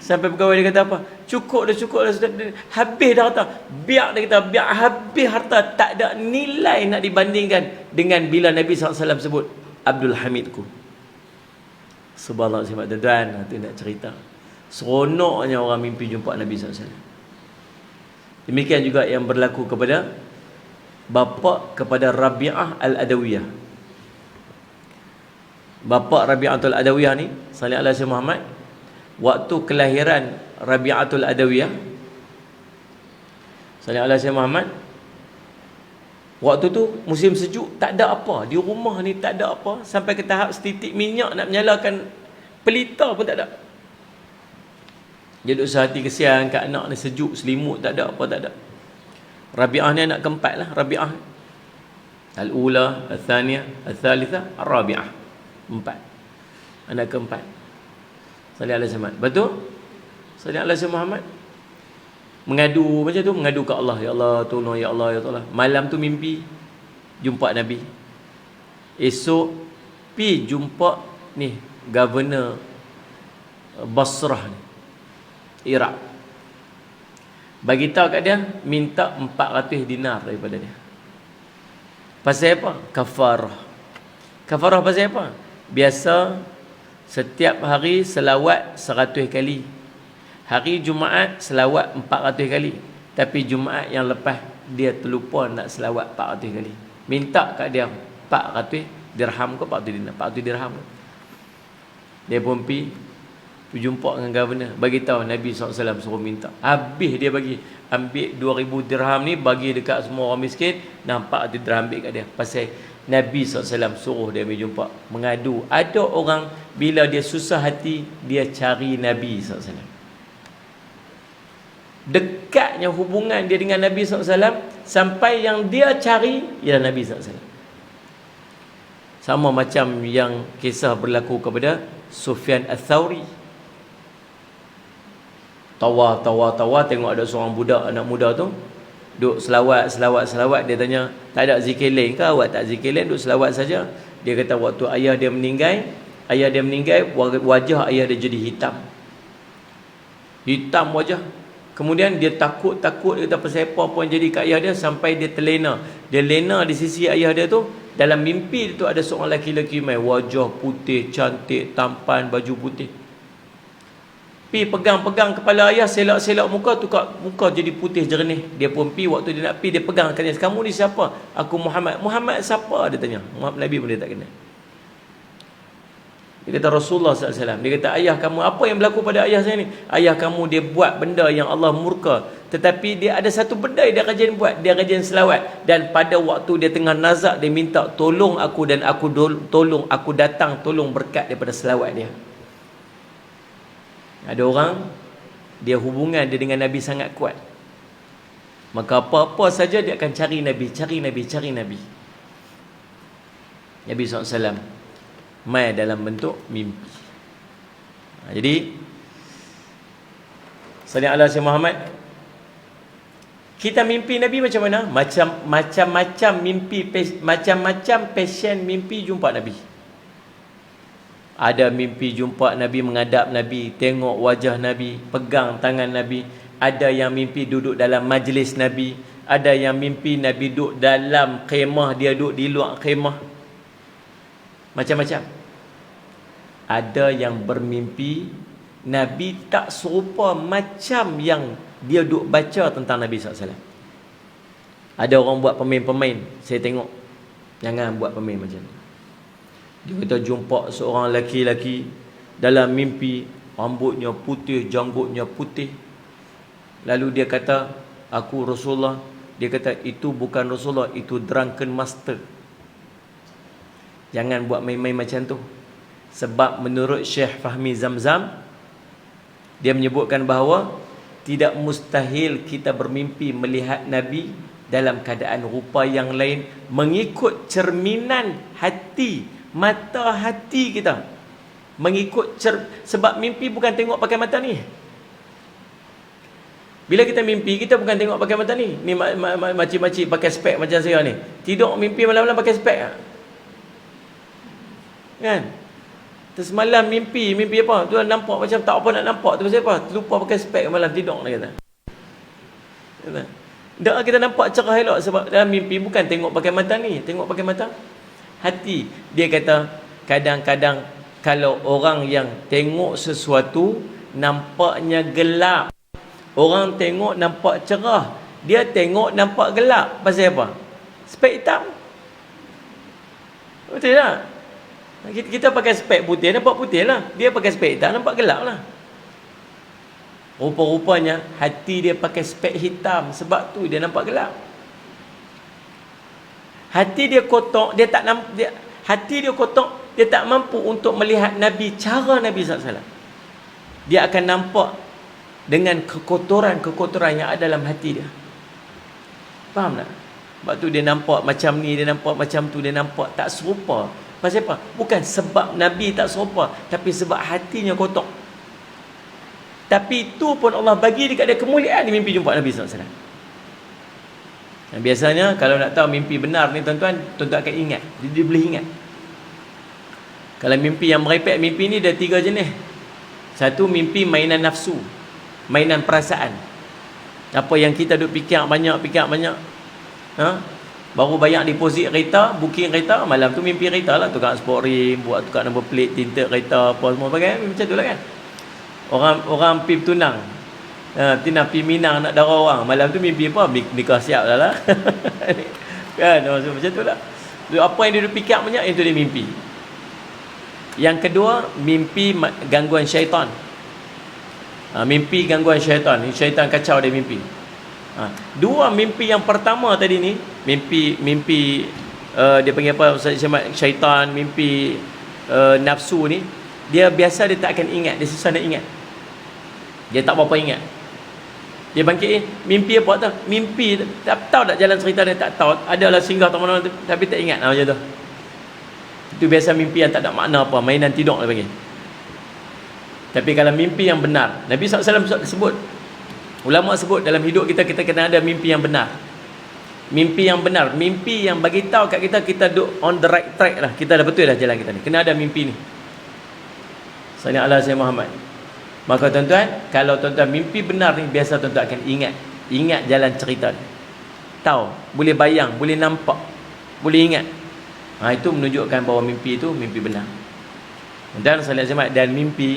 S1: Sampai pegawai dia kata apa? Cukup dah Sultan. Habis dah harta. Biar dia kata, biar habis harta, tak ada nilai nak dibandingkan dengan bila Nabi SAW sebut Abdul Hamidku. Subhanallah, tuan-tuan, nanti nak cerita. Seronoknya orang mimpi jumpa Nabi SAW. Demikian juga yang berlaku kepada kepada Rabi'ah Al-Adawiyah. Bapa Rabi'atul Adawiyah ni, sallallahu alaihi Muhammad, waktu kelahiran Rabi'atul Adawiyah, sallallahu alaihi Muhammad, waktu tu musim sejuk, tak ada apa di rumah ni, tak ada apa, sampai ke tahap setitik minyak nak menyalakan pelita pun tak ada. Dia duduk sehati kesian kat anak ni, sejuk, selimut, tak ada apa, tak ada. Rabi'ah ni anak keempat lah. Rabi'ah Al-Ula, Al-Thaniyah, Al-Thalithah, Al-Rabi'ah. 4. Anak keempat. Sallallahu alaihi wasallam. Betul? Sallallahu alaihi Muhammad mengadu macam tu, mengadu ke Allah, ya Allah tolong, ya Allah, ya Allah. Malam tu mimpi jumpa Nabi. Esok pi jumpa ni governor Basrah ni, Iraq. Bagi tahu kat dia, minta 400 dinar daripada dia. Pasal apa? Kafarah. Kafarah pasal apa? Biasa setiap hari selawat 100 kali. Hari Jumaat selawat 400 kali. Tapi Jumaat yang lepas dia terlupa nak selawat 400 kali. Minta kat dia 400 dirham ke 400 dinar, 400 dirham. Dia pun pergi jumpa dengan governor, bagi tahu Nabi SAW suruh minta. Habis dia bagi, ambil 2,000 dirham ni, bagi dekat semua orang miskin. Nampak dia dirham ambil kat dia. Pasal Nabi SAW suruh dia pergi jumpa, mengadu. Ada orang bila dia susah hati, dia cari Nabi SAW. Dekatnya hubungan dia dengan Nabi SAW, sampai yang dia cari ialah Nabi SAW. Sama macam yang kisah berlaku kepada Sufyan Ats-Tsauri. Tawar tengok ada seorang budak, anak muda tu duk selawat. Dia tanya, tak ada zikir lain ke? Awak tak zikir lain, duk selawat saja. Dia kata waktu ayah dia meninggal, wajah ayah dia jadi hitam wajah. Kemudian dia takut, dia kata pasal apa pun jadi kat ayah dia, sampai dia terlena. Dia lena di sisi ayah dia tu. Dalam mimpi dia tu ada seorang lelaki mai, wajah putih, cantik, tampan, baju putih. Pi pegang kepala ayah, selak muka tu, muka jadi putih jernih. Dia pun pi, waktu dia nak pi, dia pegang, tanya, kamu ni siapa? Aku Muhammad. Muhammad siapa? Dia tanya. Muhammad Nabi pun dia tak kenal. Dia kata Rasulullah SAW. Dia kata, ayah kamu, apa yang berlaku pada ayah saya ni? Ayah kamu dia buat benda yang Allah murka, tetapi dia ada satu benda yang dia rajin buat. Dia rajin selawat. Dan pada waktu dia tengah nazak, dia minta tolong aku, dan aku datang tolong berkat daripada selawat dia. Ada orang, dia hubungan dia dengan Nabi sangat kuat, maka apa-apa saja dia akan cari Nabi. Nabi SAW mai dalam bentuk mimpi. Jadi sallallahu alaihi wasallam Muhammad, kita mimpi Nabi macam mana? Macam-macam mimpi, macam-macam passion mimpi jumpa Nabi. Ada mimpi jumpa Nabi, menghadap Nabi, tengok wajah Nabi, pegang tangan Nabi. Ada yang mimpi duduk dalam majlis Nabi. Ada yang mimpi Nabi duduk dalam khemah, dia duduk di luar khemah. Macam-macam. Ada yang bermimpi Nabi tak serupa macam yang dia duk baca tentang Nabi SAW. Ada orang buat pemain-pemain, saya tengok, jangan buat pemain macam ni. Dia kata jumpa seorang lelaki dalam mimpi, rambutnya putih, janggutnya putih. Lalu dia kata, aku Rasulullah. Dia kata, itu bukan Rasulullah, itu drunken master. Jangan buat main-main macam tu. Sebab menurut Syekh Fahmi Zamzam, dia menyebutkan bahawa tidak mustahil kita bermimpi melihat Nabi dalam keadaan rupa yang lain, mengikut cerminan hati, mata hati kita. Sebab mimpi bukan tengok pakai mata ni. Bila kita mimpi, kita bukan tengok pakai mata ni. Ni makcik-makcik pakai spek macam saya ni, tidur mimpi malam-malam pakai spek kan? Terus malam mimpi apa? Tu nampak macam tak apa nak nampak. Tu pasal apa? Lupa pakai spek malam tidur dia kata. Tak, kita nampak cerah elok sebab dalam mimpi bukan tengok pakai mata ni, tengok pakai mata hati. Dia kata kadang-kadang kalau orang yang tengok sesuatu nampaknya gelap, orang tengok nampak cerah, dia tengok nampak gelap. Pasal apa? Spek hitam. Betul tak? Kita pakai spek putih, nampak putih lah. Dia pakai spek hitam, nampak gelap lah. Rupa-rupanya hati dia pakai spek hitam, sebab tu dia nampak gelap. Hati dia kotor, hati dia kotor, dia tak mampu untuk melihat Nabi, cara Nabi SAW. Dia akan nampak dengan kekotoran yang ada dalam hati dia. Faham tak? Sebab tu dia nampak macam ni, dia nampak macam tu, dia nampak tak serupa. Pasal apa? Bukan sebab Nabi tak serupa, tapi sebab hatinya kotor. Tapi itu pun Allah bagi dekat dia kemuliaan di mimpi jumpa Nabi SAW. Dan biasanya kalau nak tahu mimpi benar ni tuan-tuan akan ingat. Dia boleh ingat. Kalau mimpi yang merepek, mimpi ni ada 3 jenis. Satu, mimpi mainan nafsu, mainan perasaan. Apa yang kita duk fikir banyak. Baru bayar deposit kereta, booking kereta, malam tu mimpi kereta lah, tukar sport rim, buat tukar nombor plate, tinta kereta, apa semua bagai macam tu lah kan. Orang pergi tunang, Tina pergi Minang nak darah orang, malam tu mimpi apa? Nikah siap dah lah. Kan, macam tu lah. Apa yang dia fikir banyak, itu dia mimpi. Yang kedua, mimpi gangguan syaitan. Mimpi gangguan syaitan. Syaitan kacau dia mimpi. Dua mimpi yang pertama tadi ni, mimpi dia panggil apa Ustaz Syamad, syaitan, mimpi nafsu ni, dia biasa dia tak akan ingat, dia susah nak ingat. Dia tak berapa ingat. Dia bangkit mimpi apa tu? Mimpi tak tahu tak jalan cerita dia, tak tahu. Adalah singgah tak mana tapi tak ingat macam tu. Itu biasa mimpi yang tak ada makna apa, mainan tidur dia panggil. Tapi kalau mimpi yang benar, Nabi SAW sebut, ulama sebut dalam hidup kita kena ada mimpi yang benar. Mimpi yang benar, mimpi yang bagi tahu kat kita duduk on the right track lah, kita dah betul dah jalan kita ni. Kena ada mimpi ni. Sallallahu alaihi wasallam Muhammad. Maka tuan-tuan, kalau tuan-tuan mimpi benar ni, biasa tuan-tuan akan ingat jalan cerita ni. Tahu, boleh bayang, boleh nampak, boleh ingat. Itu menunjukkan bahawa mimpi itu mimpi benar. Dan sallallahu alaihi wasallam, dan mimpi,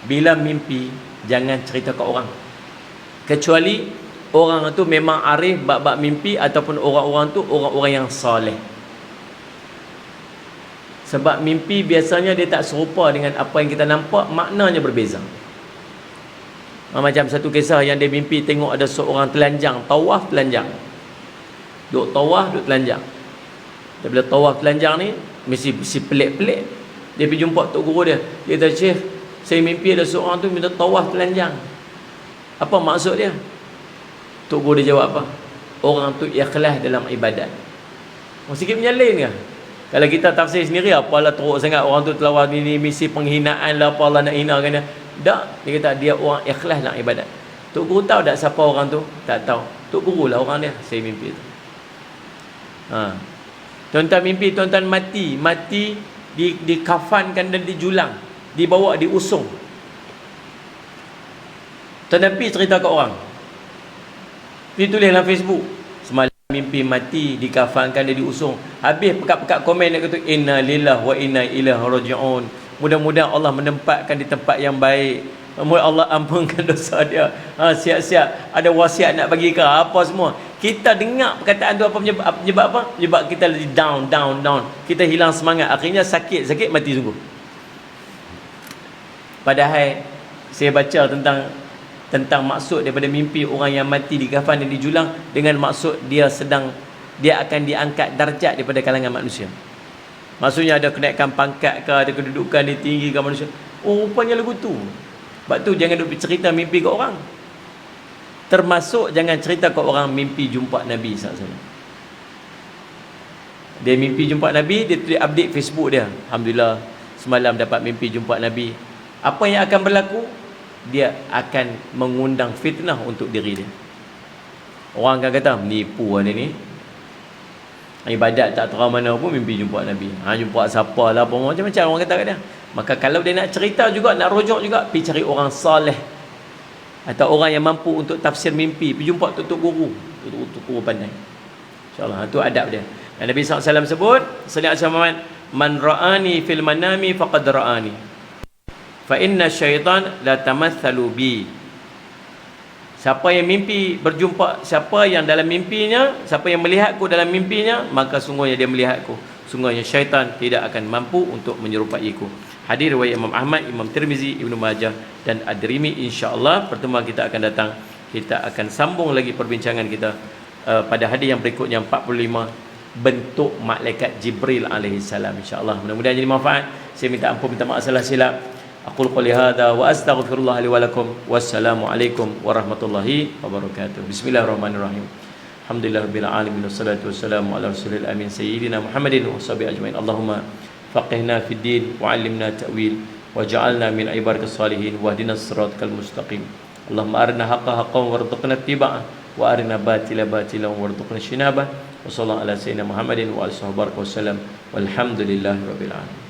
S1: bila mimpi jangan cerita ke orang, kecuali orang tu memang arif bab-bab mimpi, ataupun orang-orang tu orang-orang yang soleh. Sebab mimpi biasanya dia tak serupa dengan apa yang kita nampak, maknanya berbeza. Macam satu kisah yang dia mimpi tengok ada seorang telanjang, tawaf telanjang. Duk tawaf, duk telanjang. Dan bila tawaf telanjang ni, mesti pelik-pelik. Dia pergi jumpa tok guru dia. Dia kata, "Syekh, saya mimpi ada seorang tu minta tawaf telanjang. Apa maksud dia?" Tok guru dia jawab apa? Orang tu ikhlas dalam ibadat. Sikit menyalin ke? Kalau kita tafsir sendiri, apalah teruk sangat orang tu telah ni misi penghinaan lah, apa Allah nak hinakan dia. Tak, dia kata dia orang ikhlas dalam ibadat. Tok guru tahu tak siapa orang tu? Tak tahu. Tok guru lah orang dia. Saya mimpi tu. Tuan-tuan mimpi tuan-tuan mati dikafankan dan dijulang, dibawa, diusung. Tuan-tuan pergi cerita ke orang, dia tulis dalam Facebook, semalam mimpi mati, dikafankan, dia diusung. Habis pekat-pekat komen dia kata, "Inna lillahi wa inna ilaihi raji'un." Mudah-mudahan Allah menempatkan di tempat yang baik. Moga Allah ampunkan dosa dia. Siap-siap ada wasiat nak bagi ke apa semua. Kita dengar perkataan tu apa menyebab apa? Menyebab kita lagi down. Kita hilang semangat. Akhirnya sakit mati sungguh. Padahal saya baca tentang maksud daripada mimpi orang yang mati dikafan dan dijulang, dengan maksud dia akan diangkat darjat daripada kalangan manusia. Maksudnya ada kenaikan pangkat ke, ada kedudukan dia tinggi ke manusia. Rupanya lagu tu. Sebab tu jangan duk cerita mimpi ke orang. Termasuk jangan cerita ke orang mimpi jumpa Nabi SAW. Dia mimpi jumpa Nabi, dia tulis update Facebook dia, "Alhamdulillah, semalam dapat mimpi jumpa Nabi." Apa yang akan berlaku? Dia akan mengundang fitnah untuk diri dia. Orang akan kata, "Menipu dia ni. Ibadat tak terang mana pun mimpi jumpa Nabi. Jumpa siapa lah, macam-macam orang kata kat dia." Maka kalau dia nak cerita juga, nak rujuk juga, pergi cari orang soleh atau orang yang mampu untuk tafsir mimpi. Pergi jumpa tok guru, tok guru pandai. InsyaAllah, itu adab dia. Dan Nabi SAW sebut, sallallahu alaihi wasallam, "Man ra'ani fil manami faqad ra'ani. Fa inna syaitan la tamathalu bi." Siapa yang mimpi berjumpa, siapa yang dalam mimpinya, siapa yang melihatku dalam mimpinya, maka sungguhnya dia melihatku. Sungguhnya syaitan tidak akan mampu untuk menyerupaiku. Hadis riwayat Imam Ahmad, Imam Tirmizi, Ibnu Majah dan Ad-Darimi. Insya-Allah pertemuan kita akan datang, kita akan sambung lagi perbincangan kita pada hadis yang berikutnya, 45, bentuk malaikat Jibril alaihi salam. Insya-Allah mudah-mudahan jadi manfaat. Saya minta ampun, minta maaf salah silap. Aqul qouli hadza wa astaghfirullah li wa lakum. Wassalamualaikum warahmatullahi wabarakatuh. Bismillahirrahmanirrahim. Alhamdulillahirabbil alamin, wassalatu wassalamu ala rasulil amin sayyidina Muhammadin wa sahbihi ajmain. Allahumma faqihna fid din wa 'allimna ta'wil waj'alna min ibadikas salihin wahdinas siratal mustaqim. Allahumma arina haqqan haqqan warzuqna ittiba'ah wa arina batila batilan warzuqna ijtinabah. Wa sallallahu ala sayyidina Muhammadin wa alihi wasallam. Walhamdulillahirabbil alamin.